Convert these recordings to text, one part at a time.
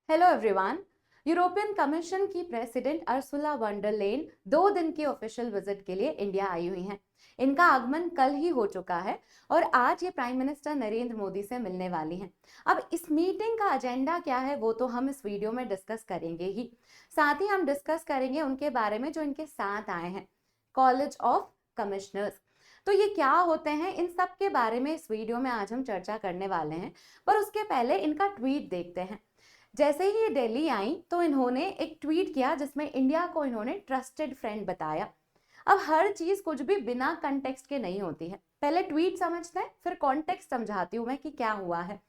Hello everyone. European commission की president अर्सुला von डर लेन 2 दिन की ऑफिशियल विजिट के लिए इंडिया आई हुई हैं। इनका आगमन कल ही हो चुका है और आज ये प्राइम मिनिस्टर नरेंद्र मोदी से मिलने वाली हैं। अब इस मीटिंग का एजेंडा क्या है वो तो हम इस वीडियो में डिस्कस करेंगे ही। साथ ही हम डिस्कस करेंगे उनके बारे में जो इनके साथ आए हैं, कॉलेज ऑफ कमिश्नर्स। तो ये क्या होते हैं, इन सब के बारे में इस वीडियो में आज हम चर्चा करने वाले हैं। पर उसके पहले इनका ट्वीट देखते हैं। जैसे ही ये दिल्ली आई तो इन्होंने एक ट्वीट किया जिसमें इंडिया को इन्होंने ट्रस्टेड फ्रेंड बताया। अब हर चीज कुछ भी बिना कंटेक्स्ट के नहीं होती है। पहले ट्वीट समझते हैं, फिर कॉन्टेक्स्ट समझाती हूँ मैं कि क्या हुआ है।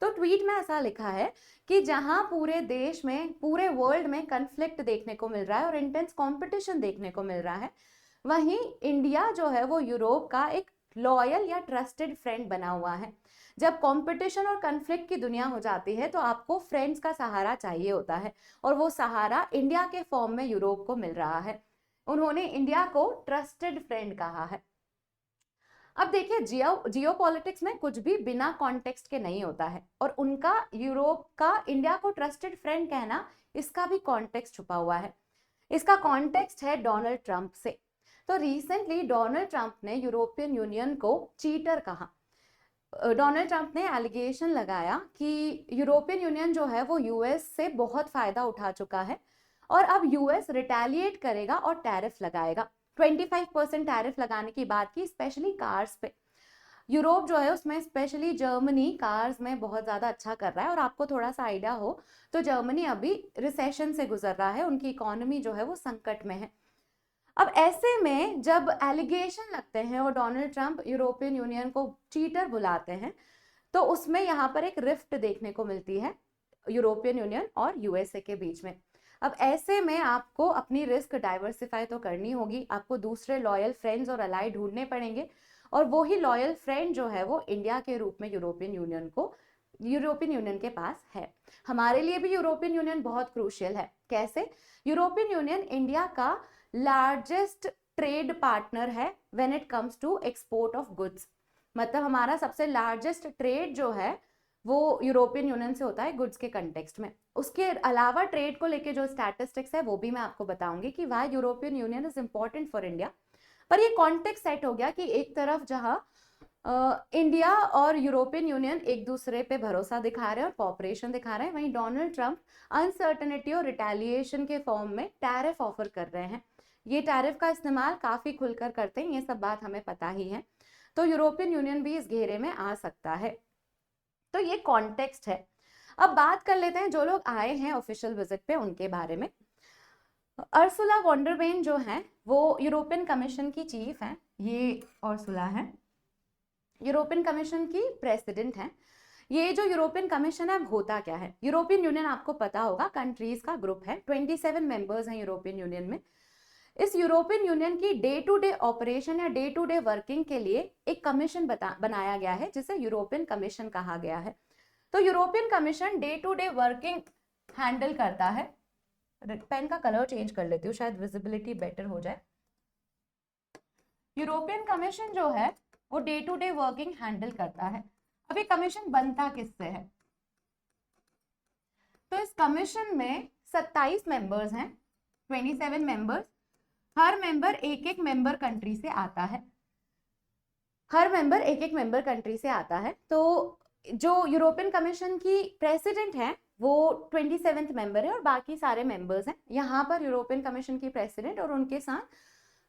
तो ट्वीट में ऐसा लिखा है कि जहां पूरे देश में, पूरे वर्ल्ड में कन्फ्लिक्ट देखने को मिल रहा है और इंटेंस कंपटीशन देखने को मिल रहा है, वहीं इंडिया जो है वो यूरोप का एक लॉयल या ट्रस्टेड फ्रेंड बना हुआ है। जब कंपटीशन और कन्फ्लिक्ट की दुनिया हो जाती है तो आपको फ्रेंड्स का सहारा चाहिए होता है, और वो सहारा इंडिया के फॉर्म में यूरोप को मिल रहा है। उन्होंने इंडिया को ट्रस्टेड फ्रेंड कहा है। अब देखिए, जियो पॉलिटिक्स में कुछ भी बिना कॉन्टेक्स्ट के नहीं होता है, और उनका यूरोप का इंडिया को ट्रस्टेड फ्रेंड कहना, इसका भी कॉन्टेक्स्ट छुपा हुआ है। इसका कॉन्टेक्स्ट है डोनाल्ड ट्रंप से। तो रिसेंटली डोनाल्ड ट्रंप ने यूरोपियन यूनियन को चीटर कहा। डोनाल्ड ट्रंप ने एलिगेशन लगाया कि यूरोपियन यूनियन जो है वो यूएस से बहुत फायदा उठा चुका है और अब यूएस रिटेलिएट करेगा और टैरिफ लगाएगा। 25% टैरिफ लगाने की बात की, स्पेशली कार्स पे। यूरोप जो है उसमें स्पेशली जर्मनी कार्स में बहुत ज्यादा अच्छा कर रहा है, और आपको थोड़ा सा आइडिया हो तो जर्मनी अभी रिसेशन से गुजर रहा है, उनकी इकोनॉमी जो है वो संकट में है। अब ऐसे में जब एलिगेशन लगते हैं और डोनाल्ड ट्रंप यूरोपियन यूनियन को चीटर बुलाते हैं, तो उसमें यहाँ पर एक रिफ्ट देखने को मिलती है यूरोपियन यूनियन और यूएसए के बीच में। अब ऐसे में आपको अपनी रिस्क डाइवर्सिफाई तो करनी होगी, आपको दूसरे लॉयल फ्रेंड्स और अलाई ढूंढने पड़ेंगे, और वो ही लॉयल फ्रेंड जो है वो इंडिया के रूप में यूरोपियन यूनियन के पास है। हमारे लिए भी यूरोपियन यूनियन बहुत क्रूशियल है। कैसे? यूरोपियन यूनियन इंडिया का लार्जेस्ट ट्रेड पार्टनर है when it comes to export of goods. मतलब हमारा सबसे लार्जेस्ट ट्रेड जो है वो यूरोपियन यूनियन से होता है गुड्स के कंटेक्स्ट में। उसके अलावा ट्रेड को लेके जो स्टैटिस्टिक्स है वो भी मैं आपको बताऊंगी कि why European union is important for India. पर ये कॉन्टेक्स्ट सेट हो गया कि एक तरफ जहां इंडिया और यूरोपियन यूनियन एक दूसरे पे भरोसा दिखा रहे हैं और कॉपरेशन दिखा रहे हैं, वहीं डोनाल्ड ट्रंप अनसर्टेनिटी और रिटेलिएशन के फॉर्म में टैरिफ ऑफर कर रहे हैं। ये टैरिफ का इस्तेमाल काफी खुलकर करते हैं, ये सब बात हमें पता ही है। तो यूरोपियन यूनियन भी इस घेरे में आ सकता है। तो ये कॉन्टेक्स्ट है। अब बात कर लेते हैं जो लोग आए हैं ऑफिशियल विजिट पे उनके बारे में। अर्सुला वॉन डर लेन जो है वो यूरोपियन कमीशन की चीफ है। ये अर्सुला है, यूरोपियन कमीशन की प्रेसिडेंट है। ये जो यूरोपियन कमीशन है होता क्या है? यूरोपियन यूनियन आपको पता होगा कंट्रीज का ग्रुप है, 27 मेंबर्स हैं यूरोपियन यूनियन में। इस यूरोपियन यूनियन की डे टू डे ऑपरेशन या डे टू डे वर्किंग के लिए एक कमीशन बनाया गया है जिसे यूरोपियन कमीशन कहा गया है। तो European commission day to day working handle करता है। पेन का कलर चेंज कर लेती हूँ, शायद विजिबिलिटी बेटर हो जाए। यूरोपियन कमीशन जो है वो day to day working handle करता है। अब ये कमीशन बनता किससे है? तो इस कमीशन में 27 मेंबर्स हैं, 27 मेंबर्स। हर मेंबर एक एक मेंबर कंट्री से आता है। तो जो यूरोपियन कमीशन की प्रेसिडेंट है वो 27th मेंबर है और बाकी सारे मेंबर्स हैं। यहाँ पर यूरोपियन कमीशन की प्रेसिडेंट और उनके साथ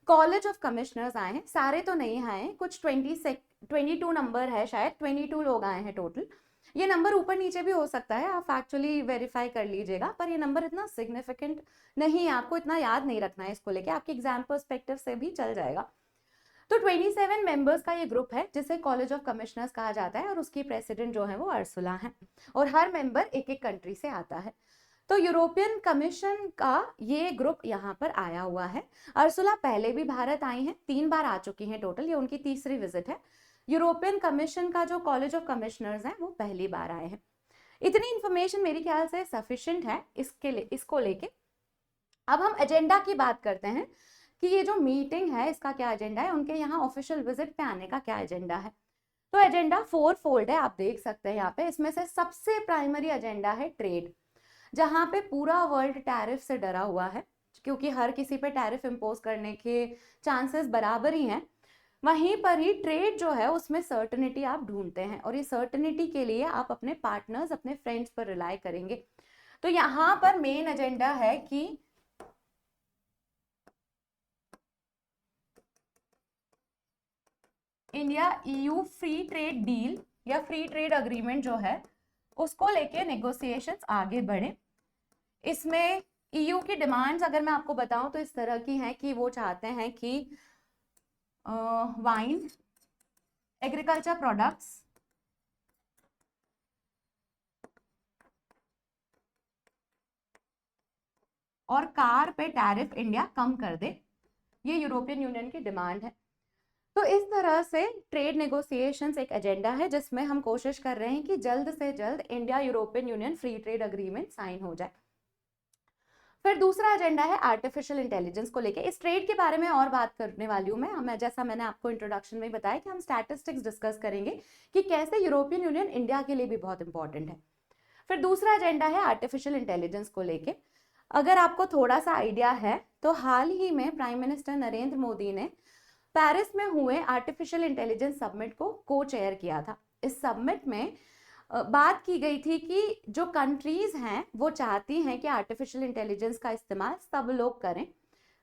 कॉलेज ऑफ कमिश्नर्स आए हैं। सारे तो नहीं आए हैं, कुछ 22 नंबर है, शायद 22 लोग आए हैं टोटल। ये नंबर ऊपर नीचे भी हो सकता है, आप एक्चुअली वेरीफाई कर लीजिएगा, पर ये नंबर इतना सिग्निफिकेंट नहीं है, आपको इतना याद नहीं रखना है इसको लेके, आपके एग्जाम पर्सपेक्टिव से भी चल जाएगा। तो 27 मेंबर्स का ये ग्रुप है जिसे कॉलेज ऑफ कमिश्नर्स कहा जाता है, और उसकी प्रेसिडेंट जो है वो अर्सुला है, और हर मेंबर एक एक कंट्री से आता है। तो यूरोपियन कमीशन का ये ग्रुप यहाँ पर आया हुआ है। अर्सुला पहले भी भारत आई हैं, 3 बार आ चुकी हैं टोटल, ये उनकी तीसरी विजिट है। यूरोपियन कमीशन का जो कॉलेज ऑफ कमिश्नर्स है वो पहली बार आए हैं। इतनी इंफॉर्मेशन मेरे ख्याल से सफिशिएंट है इसको लेके। अब हम एजेंडा की बात करते हैं कि ये जो मीटिंग है इसका क्या एजेंडा है, उनके यहाँ ऑफिशियल विजिट पे आने का क्या एजेंडा है। तो एजेंडा 4 फोल्ड है, आप देख सकते हैं यहाँ पे। इसमें से सबसे प्राइमरी एजेंडा है ट्रेड। जहां पे पूरा वर्ल्ड टैरिफ से डरा हुआ है, क्योंकि हर किसी पे टैरिफ इम्पोज करने के चांसेस बराबर ही हैं, वहीं पर ही ट्रेड जो है उसमें सर्टेनिटी आप ढूंढते हैं, और ये सर्टेनिटी के लिए आप अपने पार्टनर्स, अपने फ्रेंड्स पर रिलाई करेंगे। तो यहाँ पर मेन एजेंडा है कि India EU free trade deal या फ्री ट्रेड अग्रीमेंट जो है उसको लेके नेगोशिएशंस आगे बढ़े। इसमें ईयू की डिमांड्स अगर मैं आपको बताऊं तो इस तरह की हैं कि वो चाहते हैं कि वाइन, एग्रीकल्चर प्रोडक्ट्स, और कार पे टैरिफ इंडिया कम कर दे, ये यूरोपियन यूनियन की डिमांड है। तो इस तरह से ट्रेड नेगोशिएशंस एक एजेंडा है जिसमें हम कोशिश कर रहे हैं कि जल्द से जल्द India European union free trade agreement sign हो जाए। फिर दूसरा एजेंडा है आर्टिफिशियल इंटेलिजेंस को लेके। इस ट्रेड के बारे में और बात करने वाली हूँ मैं जैसा मैंने आपको इंट्रोडक्शन में बताया कि हम स्टैटिस्टिक्स डिस्कस करेंगे कि कैसे यूरोपियन यूनियन इंडिया के लिए भी बहुत इंपॉर्टेंट है। फिर दूसरा एजेंडा है आर्टिफिशियल इंटेलिजेंस को लेके। अगर आपको थोड़ा सा आइडिया है तो हाल ही में प्राइम मिनिस्टर नरेंद्र मोदी ने पेरिस में हुए आर्टिफिशियल इंटेलिजेंस समिट को को चेयर किया था। इस समिट में बात की गई थी कि जो कंट्रीज हैं वो चाहती हैं कि आर्टिफिशियल इंटेलिजेंस का इस्तेमाल सब लोग करें,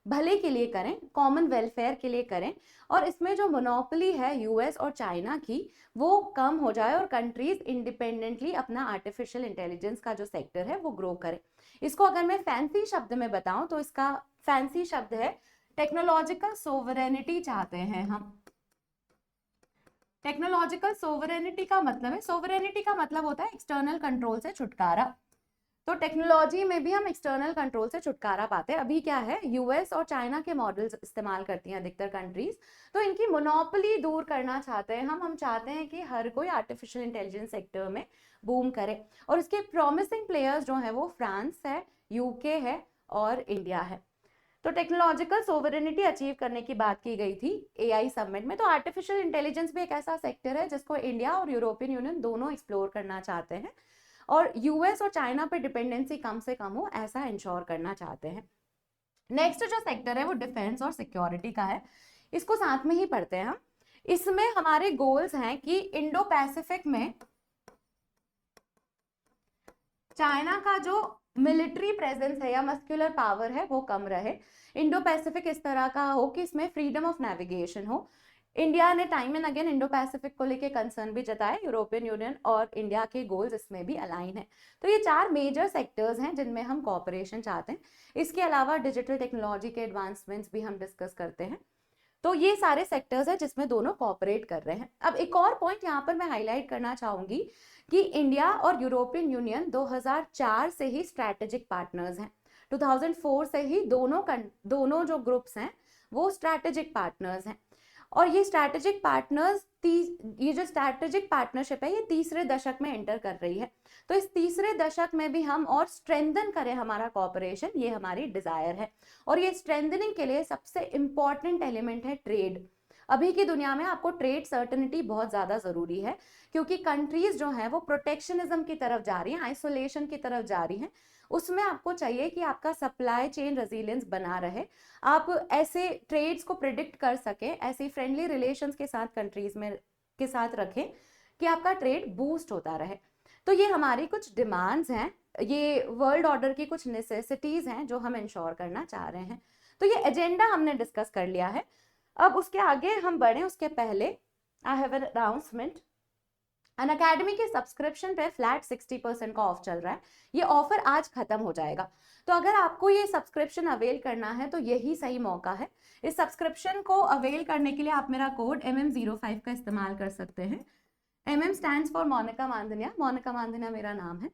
भले के लिए करें, कॉमन वेलफेयर के लिए करें, और इसमें जो मोनोपोली है यूएस और चाइना की वो कम हो जाए और कंट्रीज इंडिपेंडेंटली अपना आर्टिफिशियल इंटेलिजेंस का जो सेक्टर है वो ग्रो करे। इसको अगर मैं फैंसी शब्द में बताऊं तो इसका फैंसी शब्द है टेक्नोलॉजिकल सोवरेनिटी चाहते हैं हम। टेक्नोलॉजिकल सोवरेनिटी का मतलब है, सोवरेनिटी का मतलब होता है एक्सटर्नल कंट्रोल से छुटकारा। तो टेक्नोलॉजी में भी हम एक्सटर्नल कंट्रोल से छुटकारा पाते हैं। अभी क्या है, यूएस और चाइना के मॉडल्स इस्तेमाल करती हैं अधिकतर कंट्रीज, तो इनकी मोनोपोली दूर करना चाहते हैं हम चाहते हैं कि हर कोई आर्टिफिशियल इंटेलिजेंस सेक्टर में बूम करे, और इसके प्रॉमिसिंग प्लेयर्स जो है वो फ्रांस है, यूके है और इंडिया है। तो टेक्नोलॉजिकल सोवरेनिटी अचीव करने की बात की गई थी एआई समिट में। तो आर्टिफिशियल इंटेलिजेंस भी एक ऐसा सेक्टर है जिसको इंडिया और यूरोपियन यूनियन दोनों एक्सप्लोर करना चाहते हैं, और यूएस और चाइना पे डिपेंडेंसी कम से कम हो ऐसा इंश्योर करना चाहते हैं। नेक्स्ट जो सेक्टर है वो डिफेंस और सिक्योरिटी का है, इसको साथ में ही पढ़ते हैं हम। इसमें हमारे गोल्स हैं कि इंडो पैसिफिक में चाइना का जो मिलिट्री प्रेजेंस है या मस्कुलर पावर है वो कम रहे। इंडो पैसिफिक इस तरह का हो कि इसमें फ्रीडम ऑफ नेविगेशन हो। इंडिया ने time and again Indo Pacific को लेके कंसर्न भी जताया, यूरोपियन यूनियन और इंडिया के गोल्स इसमें भी अलाइन है। तो ये 4 मेजर सेक्टर्स हैं जिनमें हम कॉपरेशन चाहते हैं। इसके अलावा डिजिटल टेक्नोलॉजी के एडवांसमेंट्स भी हम डिस्कस करते हैं। तो ये सारे सेक्टर्स हैं जिसमें दोनों कॉपरेट कर रहे हैं। अब एक और पॉइंट यहाँ पर मैं हाईलाइट करना चाहूंगी कि इंडिया और यूरोपियन यूनियन 2004 से ही स्ट्रैटेजिक पार्टनर्स हैं। 2004 से ही दोनों जो ग्रुप्स हैं वो स्ट्रैटेजिक पार्टनर्स हैं, और ये स्ट्रैटेजिक पार्टनर्स ये जो स्ट्रैटेजिक पार्टनरशिप है ये तीसरे दशक में एंटर कर रही है। तो इस तीसरे दशक में भी हम और स्ट्रेंथन करें हमारा कॉपरेशन, ये हमारी डिजायर है। और ये स्ट्रेंथनिंग के लिए सबसे इंपॉर्टेंट एलिमेंट है ट्रेड। अभी की दुनिया में आपको ट्रेड सर्टेनिटी बहुत ज्यादा जरूरी है, क्योंकि कंट्रीज जो हैं वो प्रोटेक्शनिज्म की तरफ जा रही हैं, आइसोलेशन की तरफ जा रही हैं। उसमें आपको चाहिए कि आपका सप्लाई चेन रेजिलियंस बना रहे, आप ऐसे ट्रेड्स को प्रिडिक्ट कर सके, ऐसी फ्रेंडली रिलेशंस के साथ कंट्रीज में के साथ रखें कि आपका ट्रेड बूस्ट होता रहे। तो ये हमारी कुछ डिमांड्स हैं, ये वर्ल्ड ऑर्डर की कुछ नेसेसिटीज हैं जो हम इंश्योर करना चाह रहे हैं। तो ये एजेंडा हमने डिस्कस कर लिया है। अब उसके आगे हम बढ़े उसके पहले I have an announcement. Unacademy के सब्सक्रिप्शन पे फ्लैट 60% का ऑफ चल रहा है। ये ऑफर आज खत्म हो जाएगा, तो अगर आपको ये सब्सक्रिप्शन अवेल करना है तो यही सही मौका है। इस सब्सक्रिप्शन को अवेल करने के लिए आप मेरा कोड MM05 का इस्तेमाल कर सकते हैं। MM stands for Monika Mandaniya, Monika Mandaniya मेरा नाम है।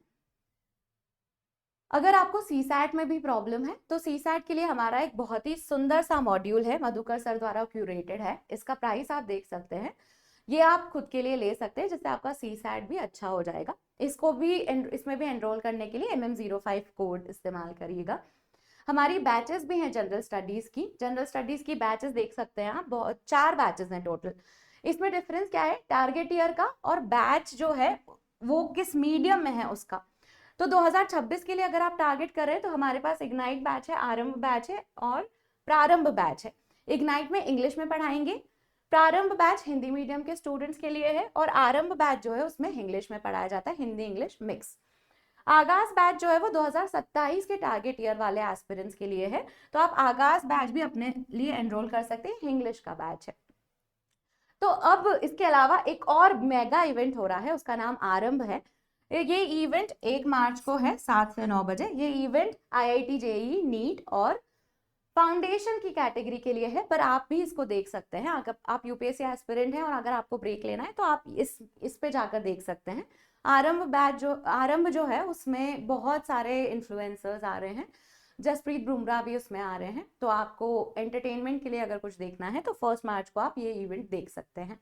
अगर आपको सीसैट में भी प्रॉब्लम है तो सीसैट के लिए हमारा एक बहुत ही सुंदर सा मॉड्यूल है, मधुकर सर द्वारा क्यूरेटेड है। इसका प्राइस आप देख सकते हैं, ये आप खुद के लिए ले सकते हैं, जिससे आपका सीसैट भी अच्छा हो जाएगा। इसमें भी एनरोल करने के लिए MM05 कोड इस्तेमाल करिएगा। हमारी बैचेस भी हैं जनरल स्टडीज की बैचेस देख सकते हैं आप, 4 बैचेस हैं टोटल। इसमें डिफरेंस क्या है, टारगेट ईयर का और बैच जो है वो किस मीडियम में है उसका। तो 2026 के लिए अगर आप टारगेट कर रहे हैं तो हमारे पास इग्नाइट बैच है, आरंभ बैच है और प्रारंभ बैच है। इग्नाइट में इंग्लिश में पढ़ाएंगे, प्रारंभ बैच हिंदी मीडियम के स्टूडेंट्स के लिए है और आरंभ बैच जो है उसमें इंग्लिश में पढ़ाया जाता है, हिंदी इंग्लिश मिक्स। आगाज बैच जो है वो 2027 के टारगेट ईयर वाले एस्पिरेंट्स के लिए है, तो आप आगाज बैच भी अपने लिए एनरोल कर सकते हैं, इंग्लिश का बैच है। तो अब इसके अलावा एक और मेगा इवेंट हो रहा है, उसका नाम आरंभ है। ये इवेंट 1 मार्च को है 7 से 9 बजे। ये इवेंट IIT JEE नीट और फाउंडेशन की कैटेगरी के लिए है, पर आप भी इसको देख सकते हैं। अगर आप यूपीएससी एस्पिरेंट हैं और अगर आपको ब्रेक लेना है तो आप इस पे जाकर देख सकते हैं। आरंभ जो है उसमें बहुत सारे इन्फ्लुएंसर्स आ रहे हैं, जसप्रीत बुमराह भी उसमें आ रहे हैं। तो आपको एंटरटेनमेंट के लिए अगर कुछ देखना है तो 1 मार्च को आप ये इवेंट देख सकते हैं।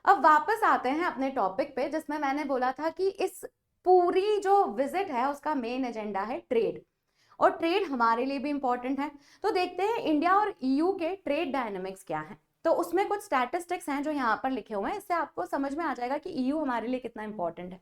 अब वापस आते हैं अपने टॉपिक पे, जिसमें मैंने बोला था कि इस पूरी जो विजिट है उसका मेन एजेंडा है ट्रेड, और ट्रेड हमारे लिए भी इंपॉर्टेंट है। तो देखते हैं इंडिया और EU के ट्रेड डायनामिक्स क्या है। तो उसमें कुछ स्टैटिस्टिक्स हैं जो यहाँ पर लिखे हुए हैं, इससे आपको समझ में आ जाएगा कि EU हमारे लिए कितना इंपॉर्टेंट है।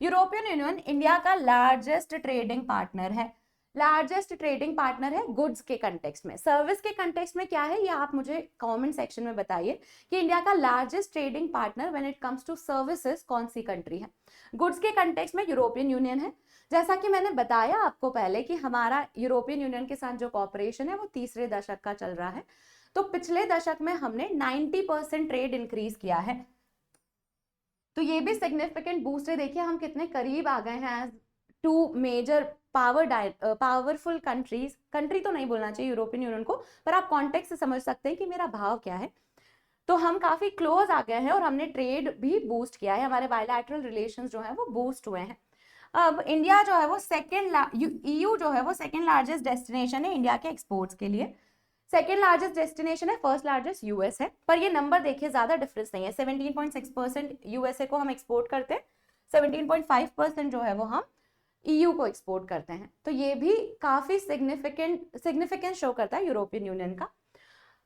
यूरोपियन यूनियन इंडिया का लार्जेस्ट ट्रेडिंग पार्टनर है। लार्जेस्ट ट्रेडिंग पार्टनर है गुड्स के कंटेक्स्ट में। सर्विस के कंटेक्स्ट में क्या है ये आप मुझे कमेंट सेक्शन में बताइए कि इंडिया का largest trading partner when it comes to services कौन सी कंट्री है। गुड्स के कंटेक्स्ट में यूरोपियन यूनियन है। जैसा कि मैंने बताया आपको पहले कि हमारा यूरोपियन यूनियन के साथ जो कॉपरेशन है वो तीसरे दशक का चल रहा है। तो पिछले दशक में हमने 90% ट्रेड इंक्रीज किया है, तो ये भी सिग्निफिकेंट बूस्ट है। देखिए हम कितने करीब आ गए हैं as two major powerful countries. Country तो नहीं बोलना चाहिए यूरोपियन यूनियन को, पर आप कॉन्टेक्स्ट से समझ सकते हैं कि मेरा भाव क्या है। तो हम काफी क्लोज आ गए हैं और हमने ट्रेड भी बूस्ट किया है, हमारे बायलैटरल रिलेशंस जो है वो बूस्ट हुए हैं। अब इंडिया जो है वो EU जो है वो सेकेंड लार्जेस्ट डेस्टिनेशन है इंडिया के एक्सपोर्ट्स के लिए। सेकेंड लार्जेस्ट डेस्टिनेशन है, फर्स्ट लार्जेस्ट US है। पर ये नंबर देखिए ज्यादा डिफरेंस नहीं है। 17.6% USA को हम एक्सपोर्ट करते हैं, 17.5% जो है वो हम EU को एक्सपोर्ट करते हैं। तो ये भी काफी सिग्निफिकेंस शो करता है यूरोपियन यूनियन का।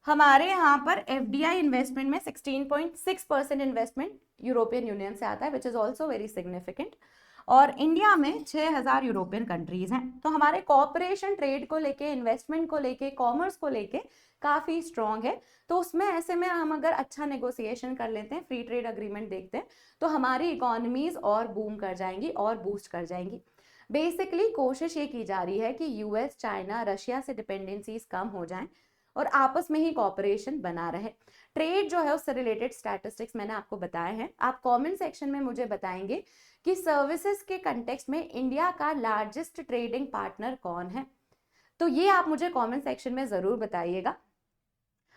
हमारे यहाँ पर FDI इन्वेस्टमेंट में 16.6% इन्वेस्टमेंट यूरोपियन यूनियन से आता है, which is also very significant. और इंडिया में 6000 यूरोपियन कंट्रीज हैं। तो हमारे कॉपरेशन ट्रेड को लेके, इन्वेस्टमेंट को लेके, कॉमर्स को लेके काफी स्ट्रॉन्ग है। तो उसमें ऐसे में हम अगर अच्छा नेगोशिएशन कर लेते हैं, फ्री ट्रेड अग्रीमेंट देखते हैं, तो हमारी इकोनॉमीज और बूम कर जाएंगी और बूस्ट कर जाएंगी। बेसिकली कोशिश ये की जा रही है कि US, चाइना, रशिया से डिपेंडेंसीज कम हो जाएं और आपस में ही कॉपरेशन बना रहे। ट्रेड जो है उससे रिलेटेड स्टैटिस्टिक्स मैंने आपको बताए हैं। आप कमेंट सेक्शन में मुझे बताएंगे कि सर्विसेज के कंटेक्स्ट में इंडिया का लार्जेस्ट ट्रेडिंग पार्टनर कौन है। तो ये आप मुझे कमेंट सेक्शन में जरूर बताइएगा।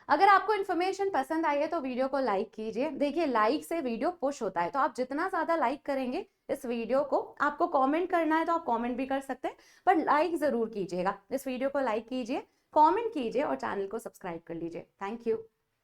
अगर आपको इन्फॉर्मेशन पसंद आई है तो वीडियो को लाइक कीजिए। देखिए लाइक से वीडियो पुश होता है, तो आप जितना ज्यादा लाइक करेंगे इस वीडियो को, आपको कमेंट करना है तो आप कमेंट भी कर सकते हैं, पर लाइक जरूर कीजिएगा। इस वीडियो को लाइक कीजिए, कमेंट कीजिए और चैनल को सब्सक्राइब कर लीजिए। Thank you.